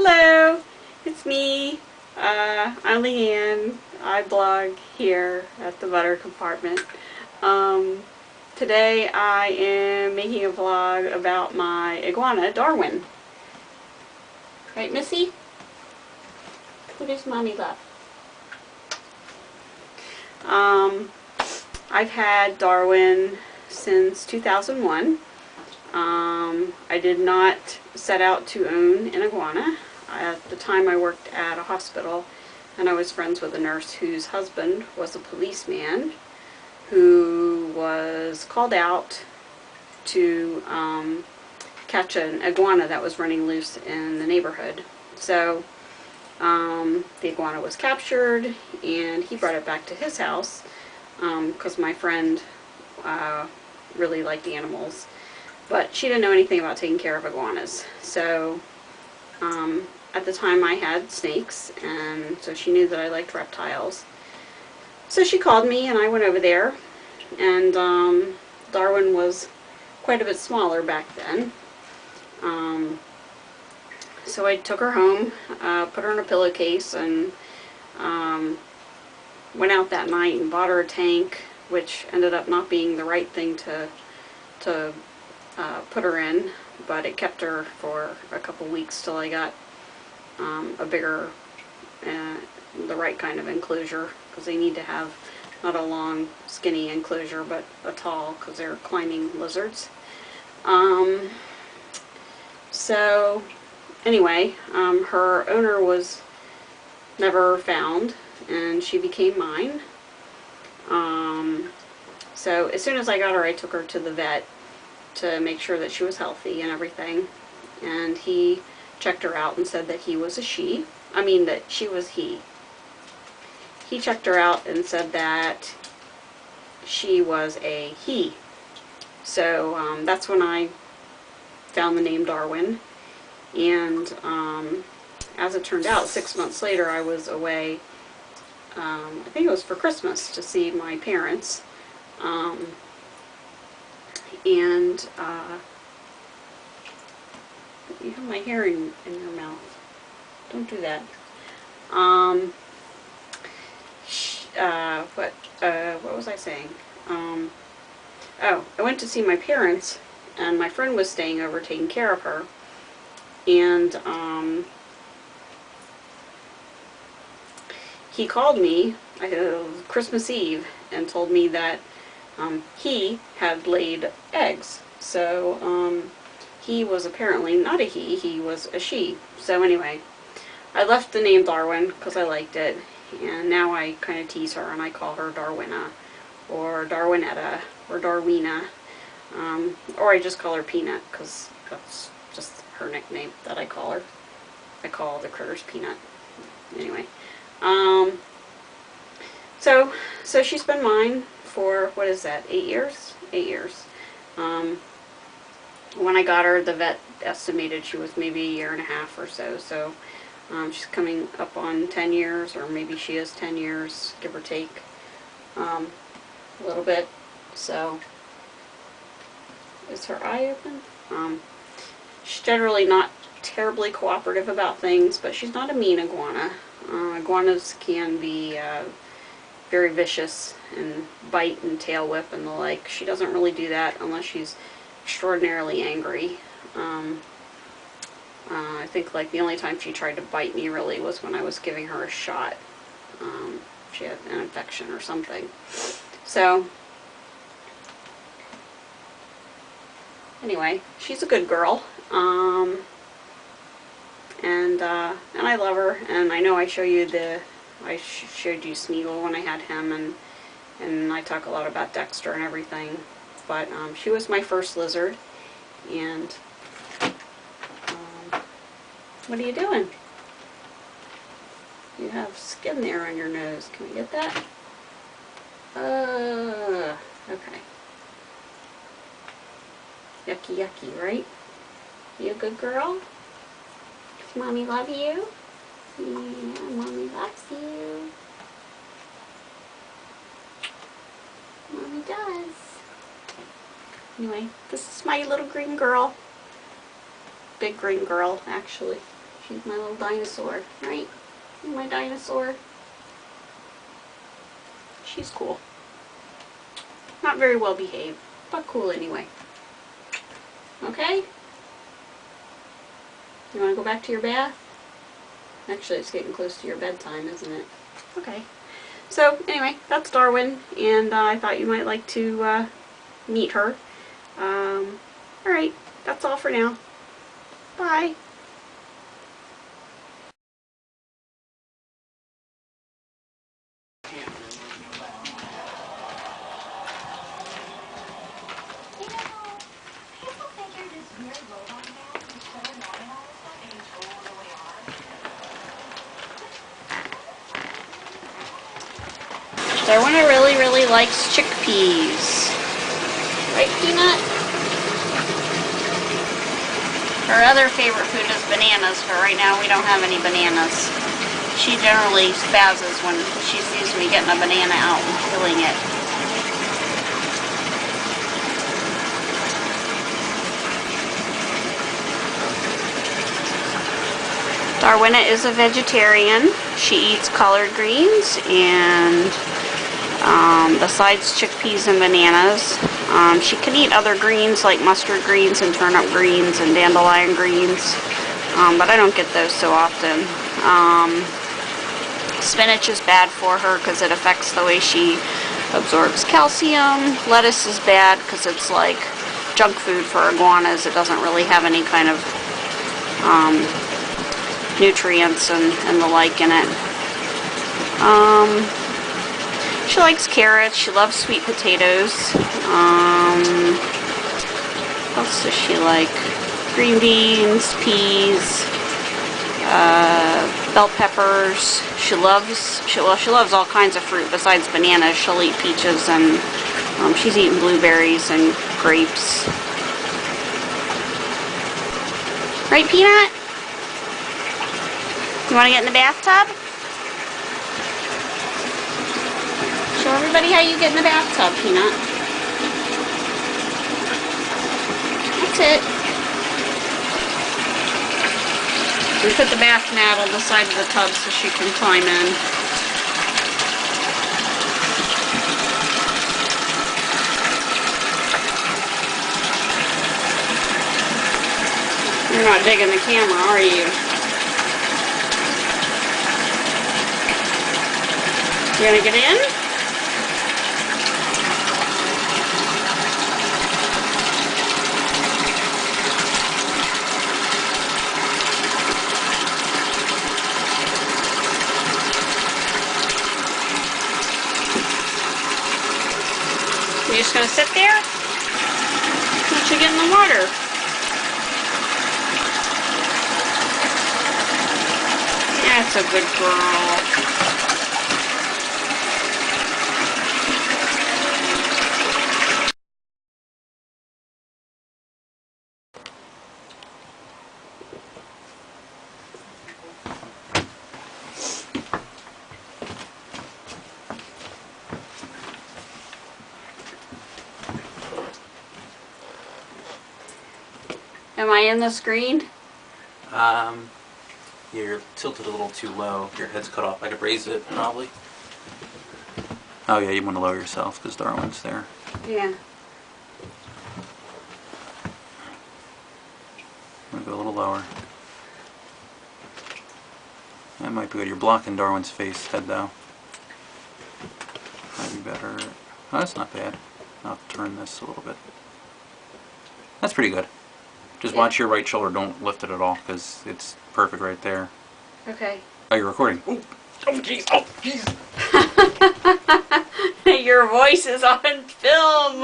Hello, it's me. I'm Leanne. I blog here at the Butter Compartment. Today I am making a vlog about my iguana, Darwin. Right, Missy? Who does Mommy love? I've had Darwin since 2001. I did not set out to own an iguana. At the time I worked at a hospital and I was friends with a nurse whose husband was a policeman who was called out to catch an iguana that was running loose in the neighborhood. So the iguana was captured and he brought it back to his house because my friend really liked animals. But she didn't know anything about taking care of iguanas. So at the time I had snakes, and so she knew that I liked reptiles. So she called me and I went over there, and Darwin was quite a bit smaller back then. So I took her home, put her in a pillowcase, and went out that night and bought her a tank, which ended up not being the right thing to put her in, but it kept her for a couple weeks till I got a bigger, the right kind of enclosure, because they need to have not a long skinny enclosure but a tall, because they're climbing lizards. So anyway, her owner was never found and she became mine. So as soon as I got her, I took her to the vet to make sure that she was healthy and everything, and he checked her out and said that he was a she. I mean that she was he. He checked her out and said that she was a he. So that's when I found the name Darwin, and as it turned out, 6 months later I was away, I think it was for Christmas, to see my parents. And you have my hair in your mouth. Don't do that. What was I saying? Oh, I went to see my parents, and my friend was staying over taking care of her. And he called me Christmas Eve and told me that he had laid eggs. So he was apparently not a he was a she. So anyway, I left the name Darwin because I liked it, and now I kind of tease her and I call her Darwina or Darwinetta or Darwina, or I just call her Peanut because that's just her nickname that I call her. I call the critters Peanut. Anyway, so she's been mine for, what is that, 8 years? 8 years. When I got her, the vet estimated she was maybe 1.5 years or so. So she's coming up on 10 years, or maybe she is 10 years, give or take, a little bit. So, is her eye open? She's generally not terribly cooperative about things, but she's not a mean iguana. Iguanas can be very vicious and bite and tail whip and the like. She doesn't really do that unless she's extraordinarily angry. I think like the only time she tried to bite me really was when I was giving her a shot. She had an infection or something. So anyway, she's a good girl. And I love her, and I know I showed you Smeagol when I had him, and I talk a lot about Dexter and everything, but she was my first lizard. And what are you doing? You have skin there on your nose. Can we get that? Okay. Yucky, yucky, right? You a good girl? Mommy love you? Yeah, Mommy loves you. Mommy does. Anyway, this is my little green girl. Big green girl, actually. She's my little dinosaur, right? My dinosaur. She's cool. Not very well behaved, but cool anyway. Okay? You want to go back to your bath? Actually, it's getting close to your bedtime, isn't it? Okay. So, anyway, that's Darwin, and I thought you might like to meet her. Alright, that's all for now. Bye. Darwin really likes chickpeas. Right, Peanut? Her other favorite food is bananas, but right now we don't have any bananas. She generally spazzes when she sees me getting a banana out and peeling it. Darwin is a vegetarian. She eats collard greens and besides chickpeas and bananas, she can eat other greens like mustard greens and turnip greens and dandelion greens, but I don't get those so often. Spinach is bad for her because it affects the way she absorbs calcium. Lettuce is bad because it's like junk food for iguanas. It doesn't really have any kind of nutrients and the like in it. She likes carrots. She loves sweet potatoes. What else does she like? Green beans, peas, bell peppers. She loves all kinds of fruit besides bananas. She'll eat peaches and she's eaten blueberries and grapes. Right, Peanut? You want to get in the bathtub? Show everybody how you get in the bathtub, Peanut. That's it. We put the bath mat on the side of the tub so she can climb in. You're not digging the camera, are you? You gonna get in? You're just gonna sit there? Let you get in the water. That's a good girl. Am I in the screen? You're tilted a little too low. Your head's cut off. I could raise it, probably. Oh yeah, you want to lower yourself because Darwin's there. Yeah. I'm going to go a little lower. That might be good. You're blocking Darwin's head though. Might be better. Oh, that's not bad. I'll turn this a little bit. That's pretty good. Just watch your right shoulder. Don't lift it at all because it's perfect right there. Okay. Oh, you're recording. Oh, jeez. Oh, jeez. Your voice is on film.